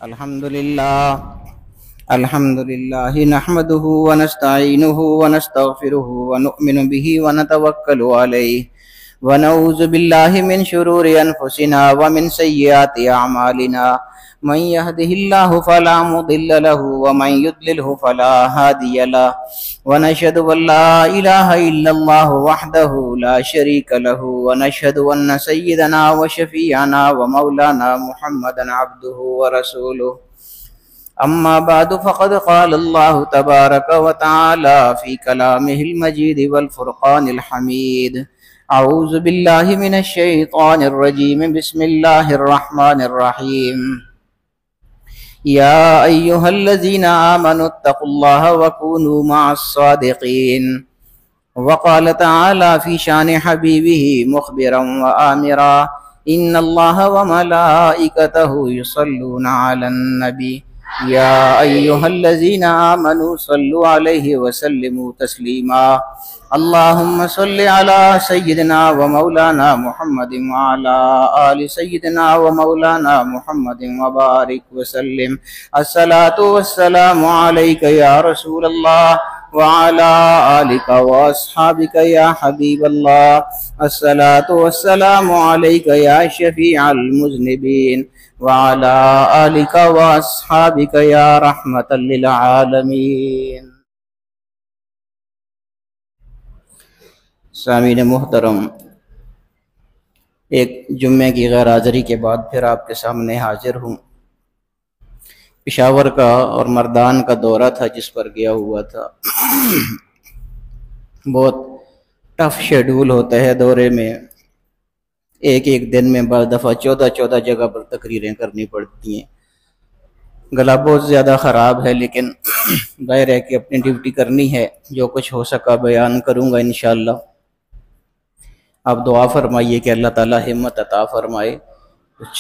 الحمد لله نحمده ونستعينه ونستغفره ونؤمن به ونتوكل عليه ونعوذ بالله من شرور أنفسنا ومن سيئات أعمالنا من يهده الله فلا مضل له ومن يضلله فلا هادي له ونشهد أن لا إله إلا الله وحده لا شريك له ونشهد أن سيدنا وشفيعنا ومولانا محمدا عبده ورسوله أما بعد فقد قال الله تبارك وتعالى في كلامه المجيد والفرقان الحميد أعوذ بالله من الشيطان الرجيم بسم الله الرحمن الرحيم يا أيها الذين آمنوا اتقوا الله وكونوا مع الصادقين وقال تعالى في شان حبيبه مخبرا وآمرا إن الله وملائكته يصلون على النبي يا أيها الذين آمنوا صلوا عليه وسلموا تسليما اللهم صل على سيدنا ومولانا محمد وعلى آل سيدنا ومولانا محمد وبارك وسلم الصلاة والسلام عليك يا رسول الله وعلى آلك وأصحابك يا حبيب الله الصلاة والسلام عليك يا شفيع المذنبين وعلى آلك وأصحابك يا رحمة للعالمين۔ سامعین محترم، ایک جمعے کی غیر حاضری کے بعد پھر آپ کے سامنے حاضر ہوں۔ پشاور کا اور مردان کا دورہ تھا جس پر گیا ہوا تھا۔ بہت ٹف شیڈول ہوتا ہے دورے میں، ایک دن میں بعض دفعہ 14 جگہ پر تقریریں کرنی پڑتی ہیں۔ گلا بہت زیادہ خراب ہے لیکن ظاہر ہے کہ اپنی ڈیوٹی کرنی ہے، جو کچھ ہو سکا بیان کروں گا انشاءاللہ۔ آپ دعا فرمائیے کہ اللہ تعالی ہمت عطا فرمائے۔ کچھ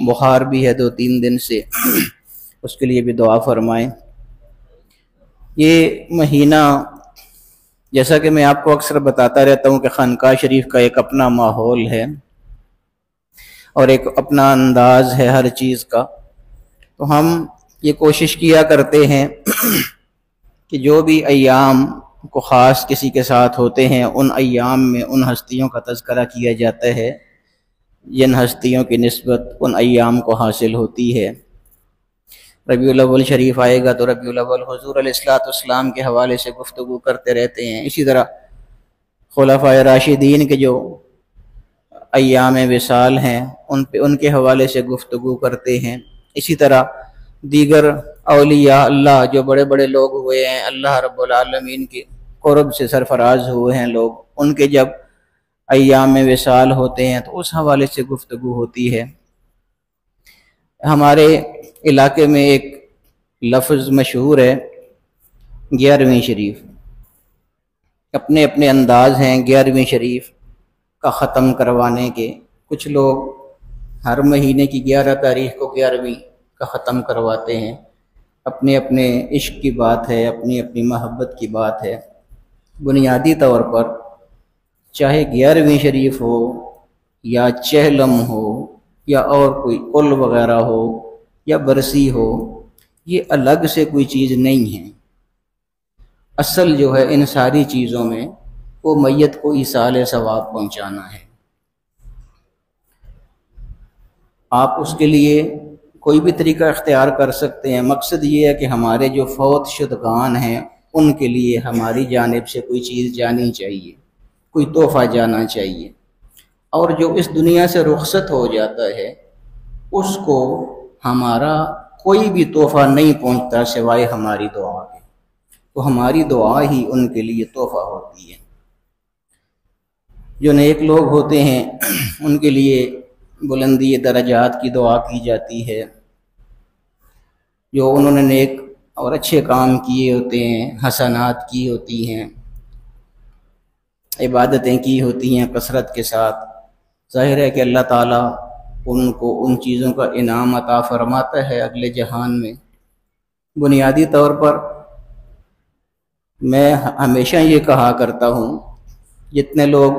بخار بھی ہے 2-3 دن سے، اس کے لیے بھی دعا فرمائیں۔ یہ مہینہ جیسا کہ میں آپ کو اکثر بتاتا رہتا ہوں کہ خانقاہ شریف کا ایک اپنا ماحول ہے اور ایک اپنا انداز ہے ہر چیز کا، تو ہم یہ کوشش کیا کرتے ہیں کہ جو بھی ایام کو خاص کسی کے ساتھ ہوتے ہیں ان ایام میں ان ہستیوں کا تذکرہ کیا جاتا ہے جن ہستیوں کی نسبت ان ایام کو حاصل ہوتی ہے۔ ربیع الاول شریف آئے گا تو ربیع الاول حضور علیہ السلام کے حوالے سے گفتگو کرتے رہتے ہیں۔ اسی طرح خلفائے راشدین کے جو ایام وصال ہیں ان کے حوالے سے گفتگو کرتے ہیں۔ اسی طرح دیگر اولیاء اللہ جو بڑے بڑے لوگ ہوئے ہیں، اللہ رب العالمین کے قرب سے سرفراز ہوئے ہیں لوگ، ان کے جب ایام وصال ہوتے ہیں تو اس حوالے سے گفتگو ہوتی ہے۔ ہمارے علاقے میں ایک لفظ مشہور ہے 11ویں شریف، اپنے اپنے انداز ہیں 11ویں شریف کا ختم کروانے کے۔ کچھ لوگ ہر مہینے کی 11 تاریخ کو 11ویں کا ختم کرواتے ہیں، اپنے اپنے عشق کی بات ہے، اپنی اپنی محبت کی بات ہے۔ بنیادی طور پر چاہے 11ویں شریف ہو یا چہلم ہو یا اور کوئی کل وغیرہ ہو یا برسی ہو، یہ الگ سے کوئی چیز نہیں ہے۔ اصل جو ہے ان ساری چیزوں میں وہ میت کو ایصال ثواب پہنچانا ہے۔ آپ اس کے لیے کوئی بھی طریقہ اختیار کر سکتے ہیں، مقصد یہ ہے کہ ہمارے جو فوت شدگان ہیں ان کے لیے ہماری جانب سے کوئی چیز جانی چاہیے، کوئی تحفہ جانا چاہیے، اور جو اس دنیا سے رخصت ہو جاتا ہے اس کو ہمارا کوئی بھی تحفہ نہیں پہنچتا سوائے ہماری دعا کے، تو ہماری دعا ہی ان کے لیے تحفہ ہوتی ہے۔ جو نیک لوگ ہوتے ہیں ان کے لیے بلندی درجات کی دعا کی جاتی ہے، جو انہوں نے نیک اور اچھے کام کیے ہوتے ہیں، حسنات کی ہوتی ہیں، عبادتیں کی ہوتی ہیں کثرت کے ساتھ، ظاہر ہے کہ اللہ تعالیٰ ان کو ان چیزوں کا انعام عطا فرماتا ہے اگلے جہان میں۔ بنیادی طور پر میں ہمیشہ یہ کہا کرتا ہوں، جتنے لوگ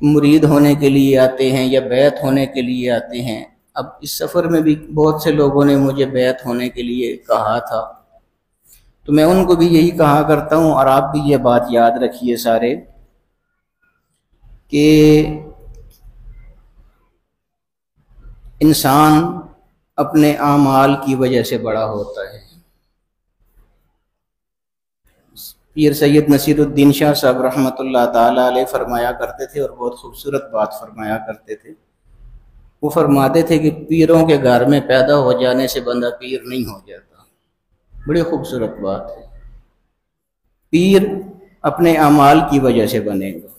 مرید ہونے کے لیے آتے ہیں یا بیعت ہونے کے لیے آتے ہیں، اب اس سفر میں بھی بہت سے لوگوں نے مجھے بیعت ہونے کے لیے کہا تھا، تو میں ان کو بھی یہی کہا کرتا ہوں، اور آپ بھی یہ بات یاد رکھیے سارے، کہ انسان اپنے اعمال کی وجہ سے بڑا ہوتا ہے۔ پیر سید نصیر الدین شاہ صاحب رحمۃ اللہ تعالی علیہ فرمایا کرتے تھے، اور بہت خوبصورت بات فرمایا کرتے تھے۔ وہ فرماتے تھے کہ پیروں کے گھر میں پیدا ہو جانے سے بندہ پیر نہیں ہو جاتا۔ بڑی خوبصورت بات ہے، پیر اپنے اعمال کی وجہ سے بنے گا۔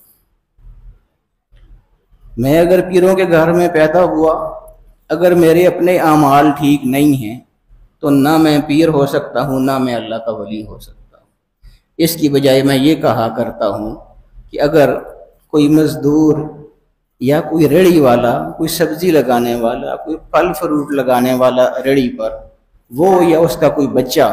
میں اگر پیروں کے گھر میں پیدا ہوا، اگر میرے اپنے اعمال ٹھیک نہیں ہیں تو نہ میں پیر ہو سکتا ہوں، نہ میں اللہ کا ولی ہو سکتا ہوں۔ اس کی بجائے میں یہ کہا کرتا ہوں کہ اگر کوئی مزدور یا کوئی ریڑھی والا، کوئی سبزی لگانے والا، کوئی پھل فروٹ لگانے والا ریڑھی پر، وہ یا اس کا کوئی بچہ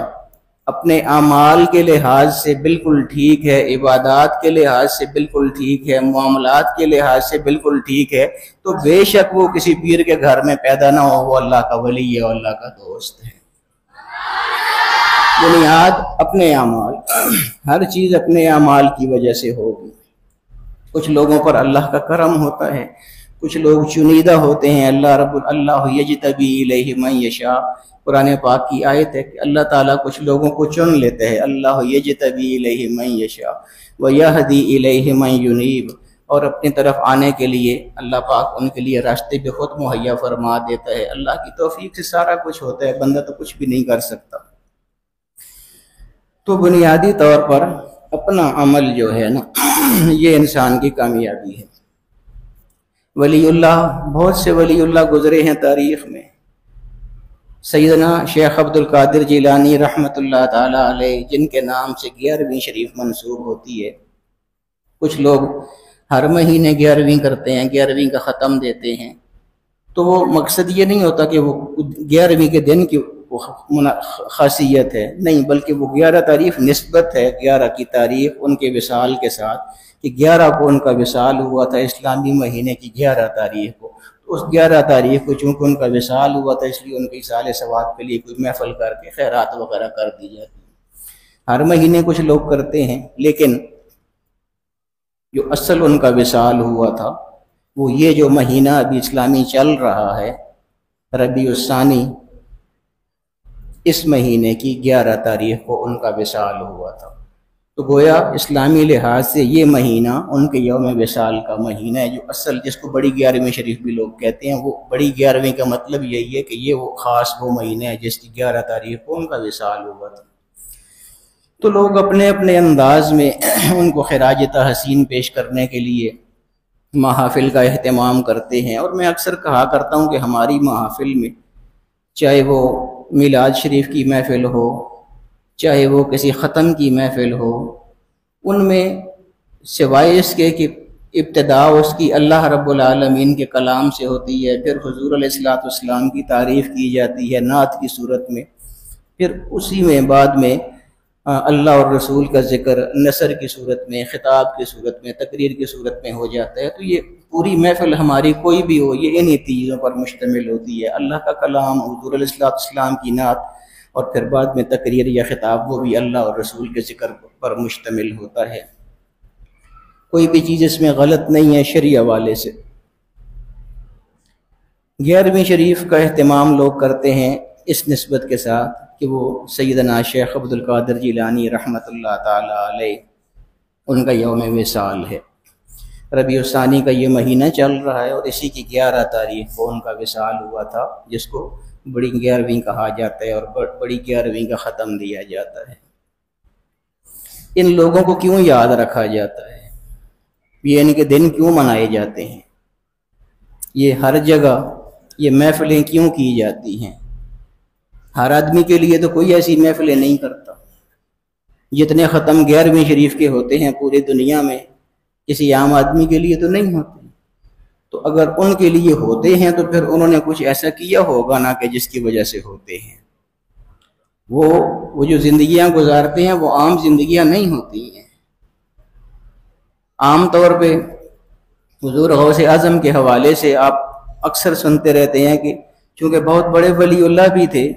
اپنے اعمال کے لحاظ سے بالکل ٹھیک ہے، عبادات کے لحاظ سے بالکل ٹھیک ہے، معاملات کے لحاظ سے بالکل ٹھیک ہے، تو بے شک وہ کسی پیر کے گھر میں پیدا نہ ہو، وہ اللہ کا ولی ہے اور اللہ کا دوست ہے۔ بنیاد اپنے اعمال، ہر چیز اپنے اعمال کی وجہ سے ہوگی۔ کچھ لوگوں پر اللہ کا کرم ہوتا ہے، کچھ لوگ چنیدہ ہوتے ہیں، اللہ یجتبی الیہ من یشاء، قرآن پاک کی آیت ہے کہ اللہ تعالیٰ کچھ لوگوں کو چن لیتے ہیں، اللہ یجتبی الیہ من یشاء ویہدی الیہ من ینیب، اور اپنی طرف آنے کے لیے اللہ پاک ان کے لیے راستے بھی خود مہیا فرما دیتا ہے۔ اللہ کی توفیق سے سارا کچھ ہوتا ہے، بندہ تو کچھ بھی نہیں کر سکتا۔ تو بنیادی طور پر اپنا عمل جو ہے نا، یہ انسان کی کامیابی ہے۔ ولی اللہ، بہت سے ولی اللہ گزرے ہیں تاریخ میں۔ سیدنا شیخ عبد القادر جیلانی رحمۃ اللہ تعالی علیہ، جن کے نام سے 11ویں شریف منسوب ہوتی ہے۔ کچھ لوگ ہر مہینے 11ویں کرتے ہیں، 11ویں کا ختم دیتے ہیں، تو وہ مقصد یہ نہیں ہوتا کہ وہ 11ویں کے دن کی خاصیت ہے، نہیں، بلکہ وہ 11 تاریخ نسبت ہے 11 کی تاریخ ان کے وصال کے ساتھ، کہ 11 کو ان کا وصال ہوا تھا اسلامی مہینے کی 11 تاریخ کو۔ اس 11 تاریخ کو چونکہ ان کا وصال ہوا تھا، اس لیے ان کے اصال ثواب کے لیے کوئی محفل کر کے خیرات وغیرہ کر دی جاتی ہے۔ ہر مہینے کچھ لوگ کرتے ہیں، لیکن جو اصل ان کا وصال ہوا تھا وہ یہ جو مہینہ ابھی اسلامی چل رہا ہے، ربیع الثانی، اس مہینے کی 11 تاریخ کو ان کا وصال ہوا تھا۔ تو گویا اسلامی لحاظ سے یہ مہینہ ان کے یوم وصال کا مہینہ ہے، جو اصل جس کو بڑی 11ویں شریف بھی لوگ کہتے ہیں، وہ بڑی 11ویں کا مطلب یہی ہے کہ یہ وہ خاص وہ مہینہ ہے جس کی 11 تاریخ کو ان کا وصال ہوا تھا۔ تو لوگ اپنے اپنے انداز میں ان کو خراج تحسین پیش کرنے کے لیے محافل کا اہتمام کرتے ہیں، اور میں اکثر کہا کرتا ہوں کہ ہماری محافل میں، چاہے وہ میلاد شریف کی محفل ہو، چاہے وہ کسی ختم کی محفل ہو، ان میں سوائے اس کے کہ ابتدا اس کی اللہ رب العالمین کے کلام سے ہوتی ہے، پھر حضور علیہ الصلوۃ والسلام کی تعریف کی جاتی ہے نعت کی صورت میں، پھر اسی میں بعد میں اللہ اور رسول کا ذکر نثر کی صورت میں، خطاب کی صورت میں، تقریر کی صورت میں ہو جاتا ہے۔ تو یہ پوری محفل ہماری کوئی بھی ہو، یہ انہی چیزوں پر مشتمل ہوتی ہے، اللہ کا کلام، حضور علیہ الصلوۃ والسلام کی نعت، اور پھر بعد میں تقریر یا خطاب، وہ بھی اللہ اور رسول کے ذکر پر مشتمل ہوتا ہے۔ کوئی بھی چیز اس میں غلط نہیں ہے شرعی حوالے سے۔ 11ویں شریف کا اہتمام لوگ کرتے ہیں اس نسبت کے ساتھ کہ وہ سیدنا شیخ عبد القادر جیلانی رحمۃ اللہ تعالی علیہ ان کا یوم وصال ہے۔ ربیع الثانی کا یہ مہینہ چل رہا ہے، اور اسی کی 11 تاریخ کو ان کا وصال ہوا تھا، جس کو بڑی 11ویں کہا جاتا ہے اور بڑی 11ویں کا ختم دیا جاتا ہے۔ ان لوگوں کو کیوں یاد رکھا جاتا ہے؟ یہ ان کے دن کیوں منائے جاتے ہیں؟ یہ ہر جگہ یہ محفلیں کیوں کی جاتی ہیں؟ ہر آدمی کے لیے تو کوئی ایسی محفلیں نہیں کرتا۔ جتنے ختم 11ویں شریف کے ہوتے ہیں پوری دنیا میں، کسی عام آدمی کے لیے تو نہیں ہوتے۔ تو اگر ان کے لیے ہوتے ہیں تو پھر انہوں نے کچھ ایسا کیا ہوگا نا کہ جس کی وجہ سے ہوتے ہیں۔ وہ جو زندگیاں گزارتے ہیں وہ عام زندگیاں نہیں ہوتی ہیں۔ عام طور پہ حضور غوث اعظم کے حوالے سے آپ اکثر سنتے رہتے ہیں کہ چونکہ بہت بڑے ولی اللہ بھی تھے،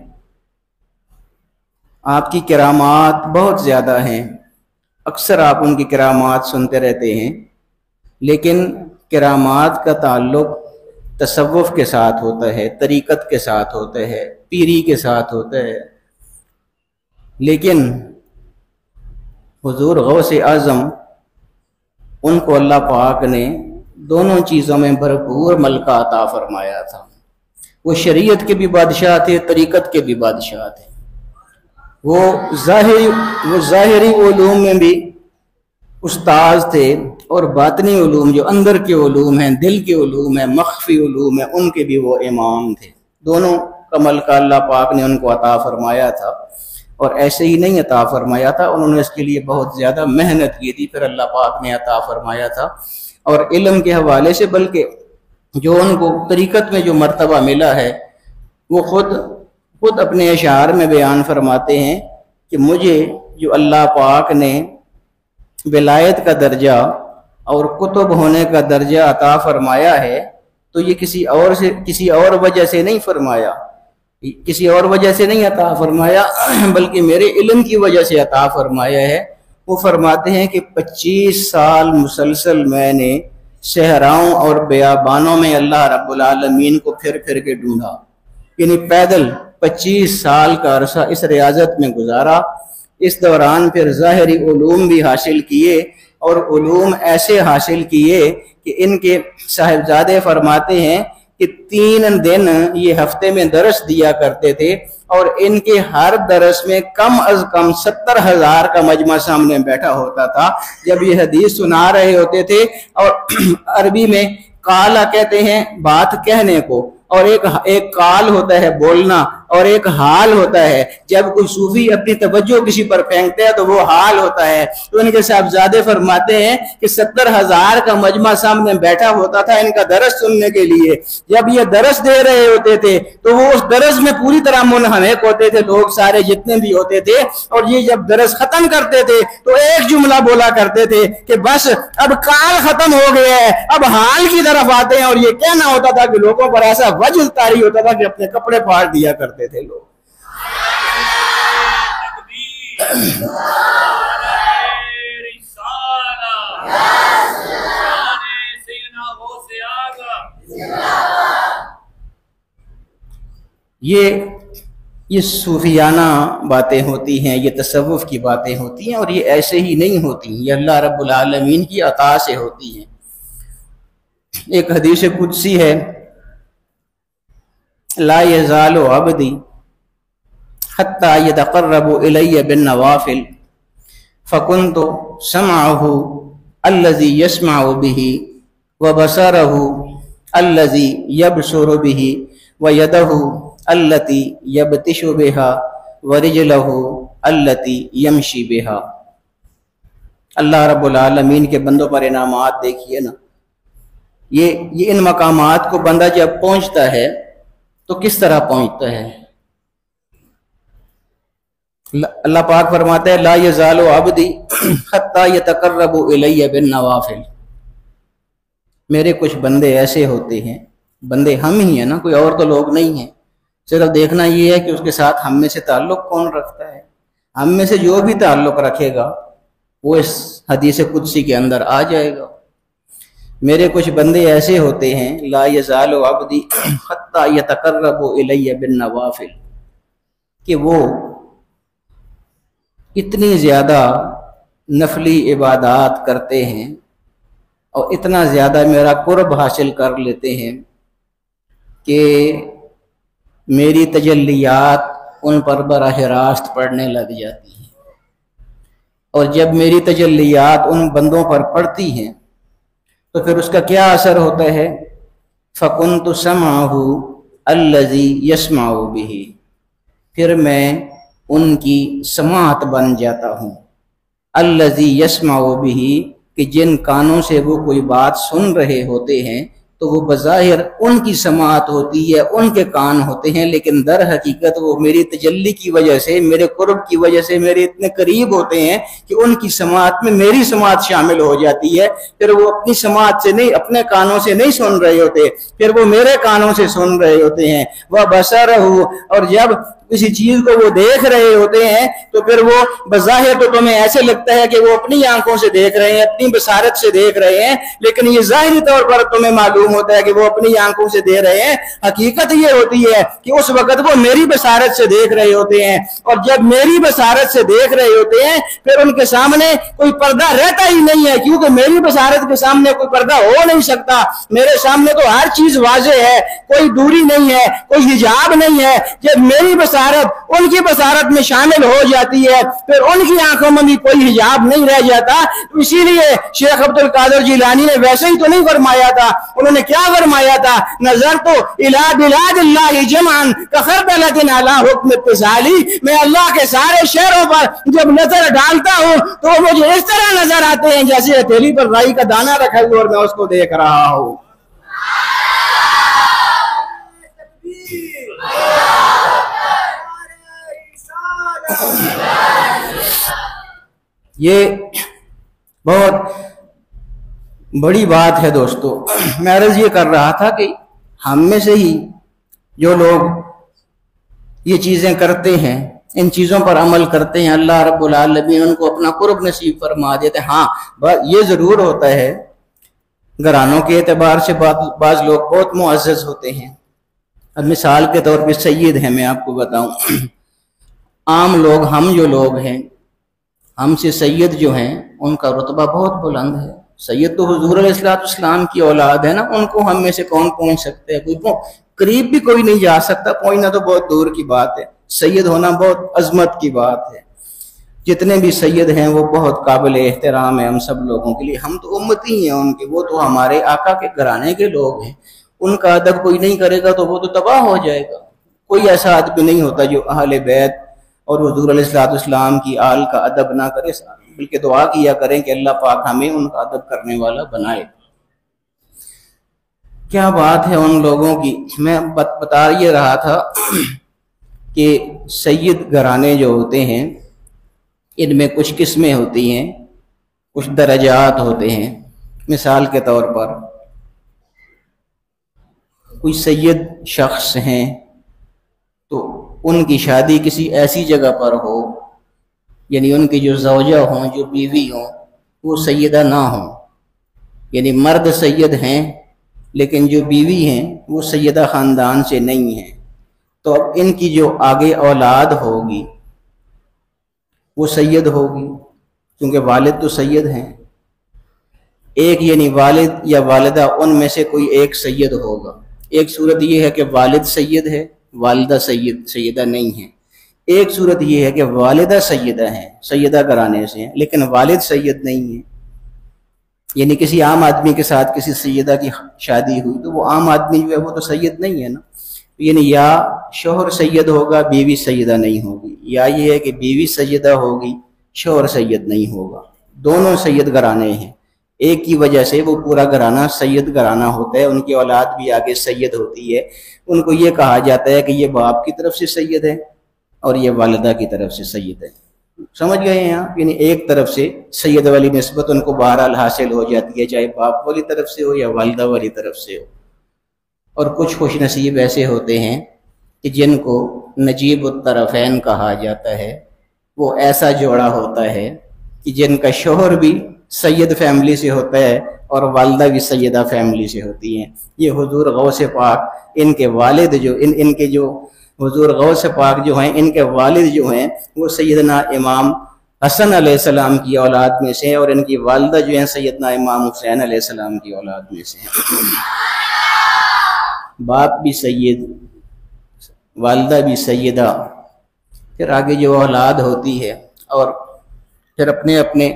آپ کی کرامات بہت زیادہ ہیں، اکثر آپ ان کی کرامات سنتے رہتے ہیں، لیکن کرامات کا تعلق تصوف کے ساتھ ہوتا ہے، طریقت کے ساتھ ہوتا ہے، پیری کے ساتھ ہوتا ہے۔ لیکن حضور غوث اعظم، ان کو اللہ پاک نے دونوں چیزوں میں بھرپور ملکہ عطا فرمایا تھا۔ وہ شریعت کے بھی بادشاہ تھے، طریقت کے بھی بادشاہ تھے۔ وہ ظاہری علوم میں بھی استاذ تھے، اور باطنی علوم جو اندر کے علوم ہیں، دل کے علوم ہیں، مخفی علوم ہیں، ان کے بھی وہ امام تھے۔ دونوں کا ملکہ اللہ پاک نے ان کو عطا فرمایا تھا، اور ایسے ہی نہیں عطا فرمایا تھا، انہوں نے اس کے لیے بہت زیادہ محنت کی تھی، پھر اللہ پاک نے عطا فرمایا تھا۔ اور علم کے حوالے سے بلکہ جو ان کو طریقت میں جو مرتبہ ملا ہے، وہ خود اپنے اشعار میں بیان فرماتے ہیں کہ مجھے جو اللہ پاک نے ولایت کا درجہ اور کتب ہونے کا درجہ عطا فرمایا ہے، تو یہ کسی اور وجہ سے نہیں فرمایا، کسی اور وجہ سے نہیں عطا فرمایا، بلکہ میرے علم کی وجہ سے عطا فرمایا ہے۔ وہ فرماتے ہیں کہ 25 سال مسلسل میں نے صحراؤں اور بیابانوں میں اللہ رب العالمین کو پھر پھر کے ڈھونڈا، یعنی پیدل 25 سال کا عرصہ اس ریاضت میں گزارا۔ اس دوران پھر ظاہری علوم بھی حاصل کیے، اور علوم ایسے حاصل کیے کہ ان کے صاحبزادے فرماتے ہیں کہ 3 دن یہ ہفتے میں درس دیا کرتے تھے، اور ان کے ہر درس میں کم از کم 70,000 کا مجمع سامنے بیٹھا ہوتا تھا جب یہ حدیث سنا رہے ہوتے تھے۔ اور عربی میں قالا کہتے ہیں بات کہنے کو، اور ایک قال ہوتا ہے بولنا، اور ایک حال ہوتا ہے جب کوئی صوفی اپنی توجہ کسی پر پھینکتے ہیں تو وہ حال ہوتا ہے۔ تو ان کے صاحبزادے فرماتے ہیں کہ 70,000 کا مجمع سامنے بیٹھا ہوتا تھا ان کا درس سننے کے لیے۔ جب یہ درس دے رہے ہوتے تھے تو وہ اس درس میں پوری طرح منہمک ہوتے تھے، لوگ سارے جتنے بھی ہوتے تھے، اور یہ جب درس ختم کرتے تھے تو ایک جملہ بولا کرتے تھے کہ بس اب کال ختم ہو گیا ہے، اب حال کی طرف آتے ہیں۔ اور یہ کہنا ہوتا تھا کہ لوگوں پر ایسا وجل طاری ہوتا تھا کہ اپنے کپڑے پھاڑ دیا کرتے تھے لوگ۔ یہ صوفیانہ باتیں ہوتی ہیں، یہ تصوف کی باتیں ہوتی ہیں، اور یہ ایسے ہی نہیں ہوتی، یہ اللہ رب العالمین کی عطا سے ہوتی ہیں۔ ایک حدیث قدسی ہے، لا یزال عبدی حتی یتقرب الی بالنوافل فکنت سمعہ الذی یسمع بہ وبصرہ الذی یبصر بہ ویدہ التی یبطش بہا ورجلہ التی یمشی بہا۔ اللہ رب العالمین کے بندوں پر انعامات دیکھیے نا، یہ ان مقامات کو بندہ جب پہنچتا ہے تو کس طرح پہنچتا ہے؟ اللہ پاک فرماتا ہے لا یزال عبدی حتی یتقرب الی بالنوافل۔ میرے کچھ بندے ایسے ہوتے ہیں، بندے ہم ہی ہیں نا، کوئی اور تو لوگ نہیں ہیں، صرف دیکھنا یہ ہے کہ اس کے ساتھ ہم میں سے تعلق کون رکھتا ہے۔ ہم میں سے جو بھی تعلق رکھے گا وہ اس حدیث قدسی کے اندر آ جائے گا۔ میرے کچھ بندے ایسے ہوتے ہیں لا یزال عبدی حتی یتقرب الی بالنوافل، کہ وہ اتنی زیادہ نفلی عبادات کرتے ہیں اور اتنا زیادہ میرا قرب حاصل کر لیتے ہیں کہ میری تجلیات ان پر براہ راست پڑنے لگ جاتی ہیں، اور جب میری تجلیات ان بندوں پر پڑتی ہیں تو پھر اس کا کیا اثر ہوتا ہے؟ فَكُنْتُ سَمْعَهُ الَّذِي يَسْمَعُ بِهِ، پھر میں ان کی سماعت بن جاتا ہوں۔ الَّذِي يَسْمَعُ بِهِ، کہ جن کانوں سے وہ کوئی بات سن رہے ہوتے ہیں تو وہ بظاہر ان کی سماعت ہوتی ہے، ان کے کان ہوتے ہیں، لیکن در حقیقت وہ میری تجلی کی وجہ سے، میرے قرب کی وجہ سے میرے اتنے قریب ہوتے ہیں کہ ان کی سماعت میں میری سماعت شامل ہو جاتی ہے۔ پھر وہ اپنی سماعت سے نہیں، اپنے کانوں سے نہیں سن رہے ہوتے، پھر وہ میرے کانوں سے سن رہے ہوتے ہیں۔ وَبَصَرَهُ، اور جب کسی چیز کو وہ دیکھ رہے ہوتے ہیں تو پھر وہ بظاہر تو تمہیں ایسے لگتا ہے کہ وہ اپنی آنکھوں سے دیکھ رہے ہیں، اپنی بصارت سے دیکھ رہے ہیں، لیکن یہ ظاہری طور پر تمہیں معلوم ہوتا ہے کہ وہ اپنی آنکھوں سے دیکھ رہے ہیں۔ حقیقت یہ ہوتی ہے کہ اس وقت وہ میری بصارت سے دیکھ رہے ہوتے ہیں، اور جب میری بصارت سے دیکھ رہے ہوتے ہیں پھر ان کے سامنے کوئی پردہ رہتا ہی نہیں ہے، کیونکہ میری بصارت کے سامنے کوئی پردہ ہو نہیں سکتا۔ میرے سامنے تو ہر چیز واضح ہے، کوئی دوری نہیں ہے، کوئی حجاب نہیں ہے۔ جب میری بصارت ان کی بصارت میں شامل ہو جاتی ہے پھر ان کی آنکھوں میں بھی کوئی حجاب نہیں رہ جاتا۔ تو اسی لیے شیخ عبد القادر جیلانی نے ویسے ہی تو نہیں فرمایا تھا، انہوں نے کیا فرمایا تھا؟ نظرت الی بلاد اللہ جمعا کخردلۃ علی حکم اتصالی، میں اللہ کے سارے شہروں پر جب نظر ڈالتا ہوں تو وہ مجھے اس طرح نظر آتے ہیں جیسے ہتھیلی پر رائی کا دانہ رکھا ہوا اور میں اس کو دیکھ رہا ہوں۔ یہ بہت بڑی بات ہے دوستو۔ میں عرض یہ کر رہا تھا کہ ہم میں سے ہی جو لوگ یہ چیزیں کرتے ہیں، ان چیزوں پر عمل کرتے ہیں، اللہ رب العالمین ان کو اپنا قرب نصیب فرما دیتے ہیں۔ ہاں یہ ضرور ہوتا ہے گھرانوں کے اعتبار سے بعض لوگ بہت معزز ہوتے ہیں۔ اب مثال کے طور پہ سید ہیں، میں آپ کو بتاؤں، عام لوگ، ہم جو لوگ ہیں، ہم سے سید جو ہیں ان کا رتبہ بہت بلند ہے۔ سید تو حضور علیہ السلام کی اولاد ہے نا، ان کو ہم میں سے کون پہنچ سکتے ہیں؟ کوئی قریب بھی کوئی نہیں جا سکتا، پہنچنا تو بہت دور کی بات ہے۔ سید ہونا بہت عظمت کی بات ہے۔ جتنے بھی سید ہیں وہ بہت قابل احترام ہے ہم سب لوگوں کے لیے۔ ہم تو امتی ہیں ان کے، وہ تو ہمارے آقا کے گھرانے کے لوگ ہیں۔ ان کا ادب کوئی نہیں کرے گا تو وہ تو تباہ ہو جائے گا۔ کوئی ایسا آدمی نہیں ہوتا جو اہل بیت اور حضور علیہ السلام کی آل کا ادب نہ کرے، بلکہ دعا کیا کریں کہ اللہ پاک ہمیں ان کا ادب کرنے والا بنائے۔ کیا بات ہے ان لوگوں کی۔ میں بتا یہ رہا تھا کہ سید گھرانے جو ہوتے ہیں ان میں کچھ قسمیں ہوتی ہیں، کچھ درجات ہوتے ہیں۔ مثال کے طور پر کوئی سید شخص ہیں تو ان کی شادی کسی ایسی جگہ پر ہو، یعنی ان کی جو زوجہ ہوں، جو بیوی ہوں، وہ سیدہ نہ ہوں، یعنی مرد سید ہیں لیکن جو بیوی ہیں وہ سیدہ خاندان سے نہیں ہیں، تو اب ان کی جو آگے اولاد ہوگی وہ سید ہوگی، کیونکہ والد تو سید ہیں۔ ایک یعنی والد یا والدہ ان میں سے کوئی ایک سید ہوگا۔ ایک صورت یہ ہے کہ والد سید ہے، والدہ سیدہ نہیں ہے۔ ایک صورت یہ ہے کہ والدہ سیدہ ہیں، سیدہ گھرانے سے ہیں، لیکن والد سید نہیں ہے۔ یعنی کسی عام آدمی کے ساتھ کسی سیدہ کی شادی ہوئی تو وہ عام آدمی جو ہے وہ تو سید نہیں ہے نا، یعنی یا شوہر سید ہوگا، بیوی سیدہ نہیں ہوگی، یا یہ ہے کہ بیوی سیدہ ہوگی، شوہر سید نہیں ہوگا۔ دونوں سید گھرانے ہیں، ایک کی وجہ سے وہ پورا گھرانہ سید گھرانہ ہوتا ہے، ان کی اولاد بھی آگے سید ہوتی ہے۔ ان کو یہ کہا جاتا ہے کہ یہ باپ کی طرف سے سید ہے اور یہ والدہ کی طرف سے سید ہے۔ سمجھ گئے ہیں آپ؟ یعنی ایک طرف سے سید والی نسبت ان کو بہرحال حاصل ہو جاتی ہے، چاہے باپ والی طرف سے ہو یا والدہ والی طرف سے ہو۔ اور کچھ خوش نصیب ایسے ہوتے ہیں کہ جن کو نجیب الطرفین کہا جاتا ہے، وہ ایسا جوڑا ہوتا ہے کہ جن کا شوہر بھی سید فیملی سے ہوتا ہے اور والدہ بھی سیدہ فیملی سے ہوتی ہیں۔ یہ حضور غوث پاک، ان کے والد جو ان کے جو حضور غوث پاک جو ہیں، ان کے والد جو ہیں وہ سیدنا امام حسن علیہ السلام کی اولاد میں سے ہیں، اور ان کی والدہ جو ہیں سیدنا امام حسین علیہ السلام کی اولاد میں سے ہیں۔ باپ بھی سید، والدہ بھی سیدہ، پھر آگے جو اولاد ہوتی ہے، اور پھر اپنے اپنے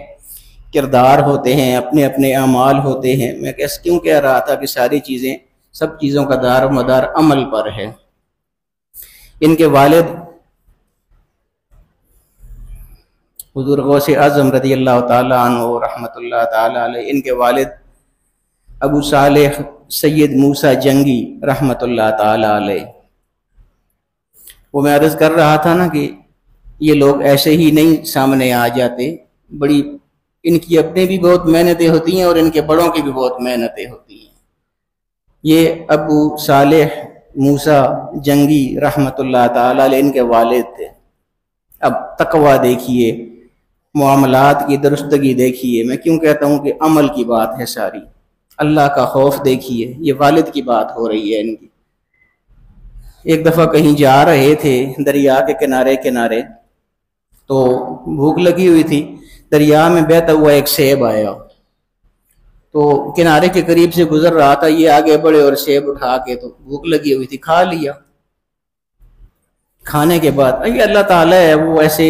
کردار ہوتے ہیں، اپنے اپنے اعمال ہوتے ہیں۔ میں کیوں کہہ رہا تھا کہ ساری چیزیں، سب چیزوں کا دار و مدار عمل پر ہے۔ ان کے والد حضور غوث اعظم رضی اللہ تعالیٰ عنہ رحمۃ اللہ تعالیٰ علیہ، ان کے والد ابو صالح سید موسیٰ جنگی رحمۃ اللہ تعالی علیہ، وہ میں عرض کر رہا تھا نا کہ یہ لوگ ایسے ہی نہیں سامنے آ جاتے، بڑی ان کی اپنے بھی بہت محنتیں ہوتی ہیں اور ان کے بڑوں کی بھی بہت محنتیں ہوتی ہیں۔ یہ ابو صالح موسیٰ جنگی رحمۃ اللہ تعالی علیہ ان کے والد تھے۔ اب تقویٰ دیکھیے، معاملات کی درستگی دیکھیے، میں کیوں کہتا ہوں کہ عمل کی بات ہے ساری، اللہ کا خوف دیکھیے، یہ والد کی بات ہو رہی ہے ان کی۔ ایک دفعہ کہیں جا رہے تھے دریا کے کنارے تو بھوک لگی ہوئی تھی، دریا میں بہتا ہوا ایک سیب آیا، تو کنارے کے قریب سے گزر رہا تھا، یہ آگے بڑھے اور سیب اٹھا کے، تو بھوک لگی ہوئی تھی، کھا لیا۔ کھانے کے بعد یہ اللہ تعالیٰ ہے، وہ ایسے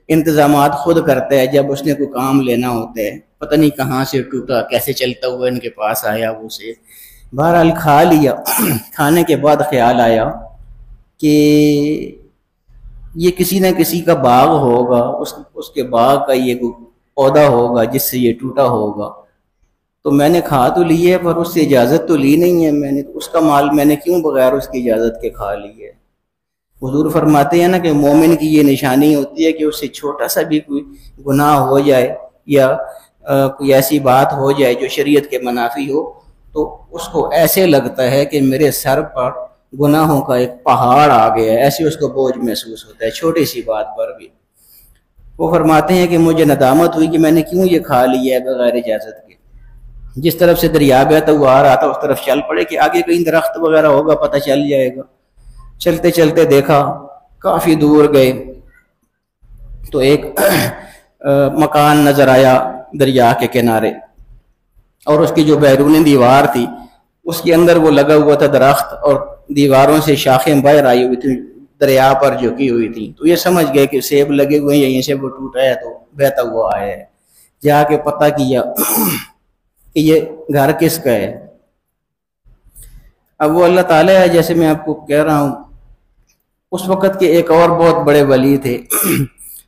انتظامات خود کرتا ہے، جب اس نے کوئی کام لینا ہوتا ہے، پتہ نہیں کہاں سے ٹوٹا، کیسے چلتا ہوا ان کے پاس آیا وہ سے، بہرحال کھا لیا۔ کھانے کے بعد خیال آیا کہ یہ کسی نہ کسی کا باغ ہوگا، اس کے باغ کا یہ پودا ہوگا جس سے یہ ٹوٹا ہوگا، تو میں نے کھا تو لی ہے پر اس سے اجازت تو لی نہیں ہے، میں نے اس کا مال میں نے کیوں بغیر اس کی اجازت کے کھا لی ہے۔ حضور فرماتے ہیں نا کہ مومن کی یہ نشانی ہوتی ہے کہ اس سے چھوٹا سا بھی کوئی گناہ ہو جائے یا کوئی ایسی بات ہو جائے جو شریعت کے منافی ہو، تو اس کو ایسے لگتا ہے کہ میرے سر پر گناہوں کا ایک پہاڑ آ گیا ہے، ایسے اس کو بوجھ محسوس ہوتا ہے چھوٹی سی بات پر بھی۔ وہ فرماتے ہیں کہ مجھے ندامت ہوئی کہ میں نے کیوں یہ کھا لیا ہے بغیر اجازت کے۔ جس طرف سے دریا بہتا ہوا آ رہا تھا اس طرف چل پڑے کہ آگے کہیں درخت وغیرہ ہوگا، پتہ چل جائے گا۔ چلتے چلتے دیکھا، کافی دور گئے تو ایک مکان نظر آیا دریا کے کنارے، اور اس کی جو بیرونی دیوار تھی اس کے اندر وہ لگا ہوا تھا درخت، اور دیواروں سے شاخیں باہر آئی ہوئی تھی، دریا پر جھکی ہوئی تھی۔ تو یہ سمجھ گئے کہ سیب لگے ہوئے ہیں، یہیں سے وہ ٹوٹا ہے تو بہتا ہوا آیا ہے۔ جا کے پتہ کیا کہ یہ گھر کس کا ہے۔ اب وہ اللہ تعالیٰ ہے، جیسے میں آپ کو کہہ رہا ہوں، اس وقت کے ایک اور بہت بڑے ولی تھے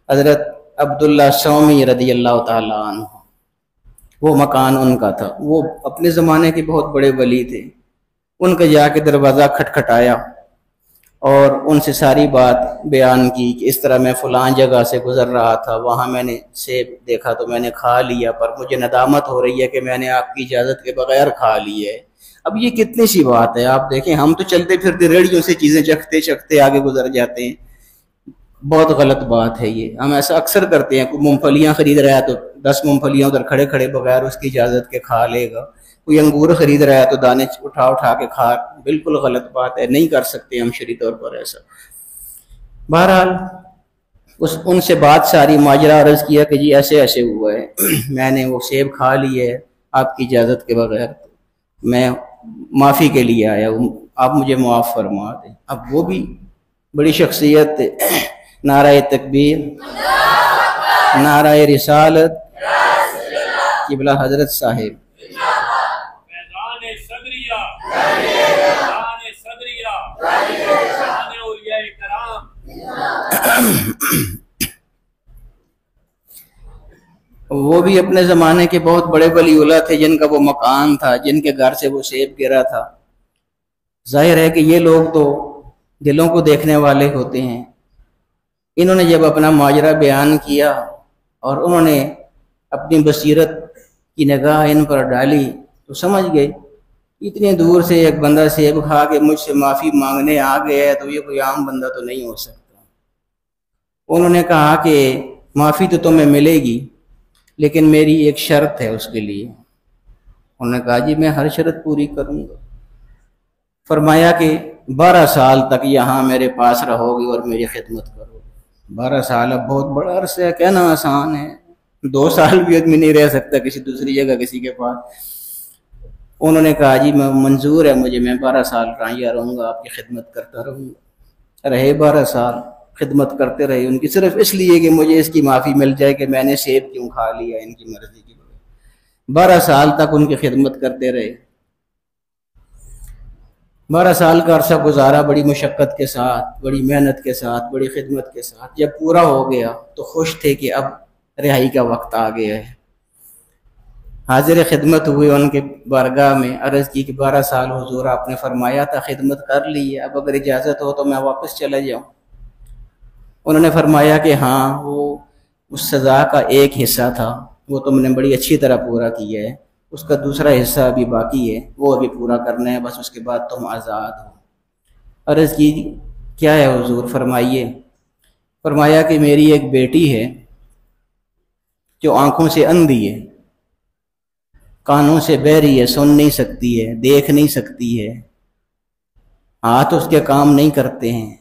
حضرت عبداللہ سومی رضی اللہ تعالیٰ عنہ، وہ مکان ان کا تھا۔ وہ اپنے زمانے کے بہت بڑے ولی تھے۔ ان کا جا کے دروازہ کھٹکھٹایا اور ان سے ساری بات بیان کی کہ اس طرح میں فلان جگہ سے گزر رہا تھا، وہاں میں نے سیب دیکھا تو میں نے کھا لیا، پر مجھے ندامت ہو رہی ہے کہ میں نے آپ کی اجازت کے بغیر کھا لی ہے۔ اب یہ کتنی سی بات ہے، آپ دیکھیں ہم تو چلتے پھرتے ریڑھیوں سے چیزیں چکھتے چکھتے آگے گزر جاتے ہیں، بہت غلط بات ہے یہ۔ ہم ایسا اکثر کرتے ہیں، کوئی مونگ پھلیاں خرید رہا ہے تو 10 مونگ پھلیاں ادھر کھڑے کھڑے بغیر اس کی اجازت کے کھا لے گا، کوئی انگور خرید رہا ہے تو دانے اٹھا کے کھا، بالکل غلط بات ہے، نہیں کر سکتے ہم شرعی طور پر ایسا۔ بہرحال ان سے بات ساری ماجرا عرض کیا کہ جی ایسے ایسے ہوا ہے، میں نے وہ سیب کھا لیے آپ کی اجازت کے بغیر، میں معافی کے لیے آیا ہوں، آپ مجھے معاف فرما دیں۔ اب وہ بھی بڑی شخصیت تھے، نعرہ تکبیر، نعرہ رسالت، قبلہ حضرت صاحب۔ وہ بھی اپنے زمانے کے بہت بڑے ولی اللہ تھے، جن کا وہ مکان تھا، جن کے گھر سے وہ سیب گرا تھا۔ ظاہر ہے کہ یہ لوگ تو دلوں کو دیکھنے والے ہوتے ہیں۔ انہوں نے جب اپنا ماجرا بیان کیا اور انہوں نے اپنی بصیرت کی نگاہ ان پر ڈالی تو سمجھ گئے اتنی دور سے ایک بندہ سیب کھا کے مجھ سے معافی مانگنے آ گیا ہے تو یہ کوئی عام بندہ تو نہیں ہو سکتا۔ انہوں نے کہا کہ معافی تو تمہیں ملے گی لیکن میری ایک شرط ہے اس کے لیے۔ انہوں نے کہا جی میں ہر شرط پوری کروں گا۔ فرمایا کہ 12 سال تک یہاں میرے پاس رہو گی اور میری خدمت کرو گی۔ 12 سال اب بہت بڑا عرصہ ہے، کہنا آسان ہے، 2 سال بھی آدمی نہیں رہ سکتا کسی دوسری جگہ کسی کے پاس۔ انہوں نے کہا جی میں منظور ہے مجھے، میں 12 سال یہاں رہوں گا، آپ کی خدمت کرتا رہوں گا۔ رہے 12 سال خدمت کرتے رہے ان کی، صرف اس لیے کہ مجھے اس کی معافی مل جائے کہ میں نے سیب کیوں کھا لیا ان کی مرضی کی بغیر۔ 12 سال تک ان کی خدمت کرتے رہے۔ 12 سال کا عرصہ گزارا بڑی مشقت کے ساتھ، بڑی محنت کے ساتھ، بڑی خدمت کے ساتھ۔ جب پورا ہو گیا تو خوش تھے کہ اب رہائی کا وقت آ گیا ہے۔ حاضر خدمت ہوئے ان کے بارگاہ میں، عرض کی کہ 12 سال حضور آپ نے فرمایا تھا خدمت کر لی ہے، اب اگر اجازت ہو تو میں واپس چلا جاؤں۔ انہوں نے فرمایا کہ ہاں، وہ اس سزا کا ایک حصہ تھا، وہ تم نے بڑی اچھی طرح پورا کیا ہے، اس کا دوسرا حصہ ابھی باقی ہے، وہ ابھی پورا کرنا ہے، بس اس کے بعد تم آزاد ہو۔ عرض کی کیا ہے حضور؟ فرمائیے۔ فرمایا کہ میری ایک بیٹی ہے جو آنکھوں سے اندھی ہے، کانوں سے بہری ہے، سن نہیں سکتی ہے، دیکھ نہیں سکتی ہے، ہاتھ اس کے کام نہیں کرتے ہیں،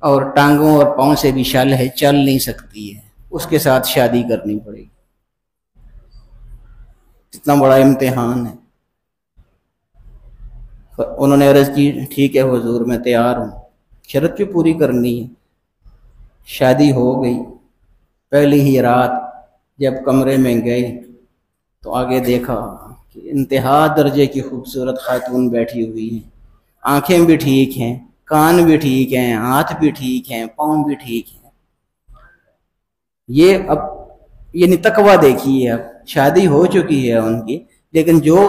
اور ٹانگوں اور پاؤں سے بھی شل ہے، چل نہیں سکتی ہے، اس کے ساتھ شادی کرنی پڑے گی۔ اتنا بڑا امتحان ہے۔ انہوں نے عرض کی ٹھیک ہے حضور میں تیار ہوں، شرط بھی پوری کرنی ہے۔ شادی ہو گئی۔ پہلی ہی رات جب کمرے میں گئے تو آگے دیکھا کہ انتہا درجے کی خوبصورت خاتون بیٹھی ہوئی ہیں، آنکھیں بھی ٹھیک ہیں، کان بھی ٹھیک ہیں، ہاتھ بھی ٹھیک ہیں، پاؤں بھی ٹھیک ہیں۔ یہ اب یعنی تقویٰ دیکھیے، اب شادی ہو چکی ہے ان کی، لیکن جو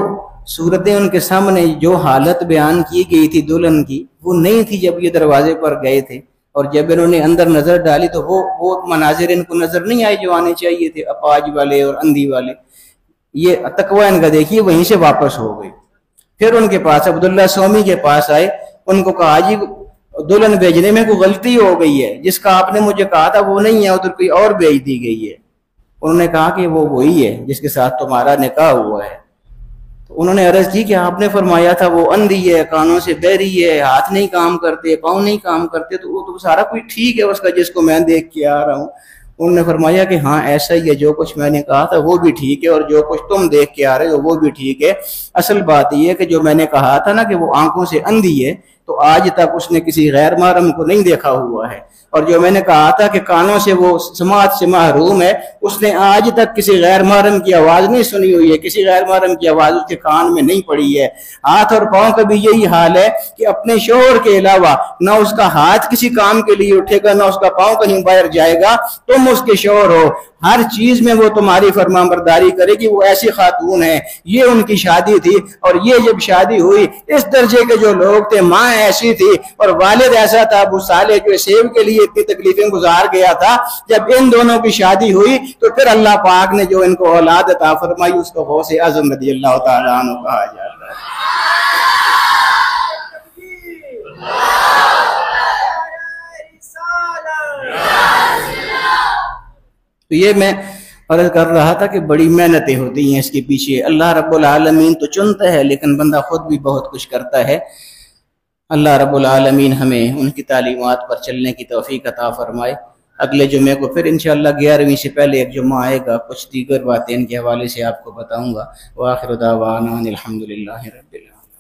صورتیں ان کے سامنے، جو حالت بیان کی گئی تھی دلہن کی، وہ نہیں تھی جب یہ دروازے پر گئے تھے، اور جب انہوں نے اندر نظر ڈالی تو وہ مناظر ان کو نظر نہیں آئے جو آنے چاہیے تھے، اپاج والے اور اندھی والے۔ یہ تقویٰ ان کا دیکھیے، وہیں سے واپس ہو گئی۔ پھر ان کے پاس عبداللہ سومی کے پاس آئے، ان کو کہا جی دلہن بھیجنے میں کوئی غلطی ہو گئی ہے، جس کا آپ نے مجھے کہا تھا وہ نہیں ہے، ادھر کوئی اور بھیج دی گئی ہے۔ انہوں نے کہا کہ وہ وہی ہے جس کے ساتھ تمہارا نکاح ہوا ہے۔ تو انہوں نے عرض کی کہ آپ نے فرمایا تھا وہ اندھی ہے، کانوں سے بہری ہے، ہاتھ نہیں کام کرتے، پاؤں نہیں کام کرتے، تو وہ تو سارا کوئی ٹھیک ہے اس کا جس کو میں دیکھ کے آ رہا ہوں۔ انہوں نے فرمایا کہ ہاں ایسا ہی ہے، جو کچھ میں نے کہا تھا وہ بھی ٹھیک ہے، اور جو کچھ تم دیکھ کے آ رہے ہو وہ بھی ٹھیک ہے۔ اصل بات یہ ہے کہ جو میں نے کہا تھا نا کہ وہ آنکھوں سے اندھی ہے، تو آج تک اس نے کسی غیر محرم کو نہیں دیکھا ہوا ہے، اور جو میں نے کہا تھا کہ کانوں سے وہ سماعت سے محروم ہے، اس نے آج تک کسی غیر محرم کی آواز نہیں سنی ہوئی ہے، کسی غیر محرم کی آواز اس کے کان میں نہیں پڑی ہے۔ ہاتھ اور پاؤں کا بھی یہی حال ہے کہ اپنے شوہر کے علاوہ نہ اس کا ہاتھ کسی کام کے لیے اٹھے گا، نہ اس کا پاؤں کہیں باہر جائے گا، تم اس کے شوہر ہو، ہر چیز میں وہ تمہاری فرمانبرداری کرے گی، وہ ایسی خاتون ہے۔ یہ ان کی شادی تھی، اور یہ جب شادی ہوئی، اس درجے کے جو لوگ تھے، ماں ایسی تھی اور والد ایسا تھا ابو صالح، جو سیب کے لیے اتنی تکلیفیں گزار گیا تھا، جب ان دونوں کی شادی ہوئی تو پھر اللہ پاک نے جو ان کو اولاد عطا فرمائی، اس کو غوث اعظم رضی اللہ تعالیٰ عنہ کہا جاتا ہے۔ تو یہ میں عرض کر رہا تھا کہ بڑی محنتیں ہوتی ہیں اس کے پیچھے۔ اللہ رب العالمین تو چنتا ہے، لیکن بندہ خود بھی بہت کچھ کرتا ہے۔ اللہ رب العالمین ہمیں ان کی تعلیمات پر چلنے کی توفیق عطا فرمائے۔ اگلے جمعے کو پھر انشاءاللہ 11ویں سے پہلے ایک جمعہ آئے گا، کچھ دیگر باتیں ان کے حوالے سے آپ کو بتاؤں گا۔ وآخر دعوانا الحمدللہ رب العالمین۔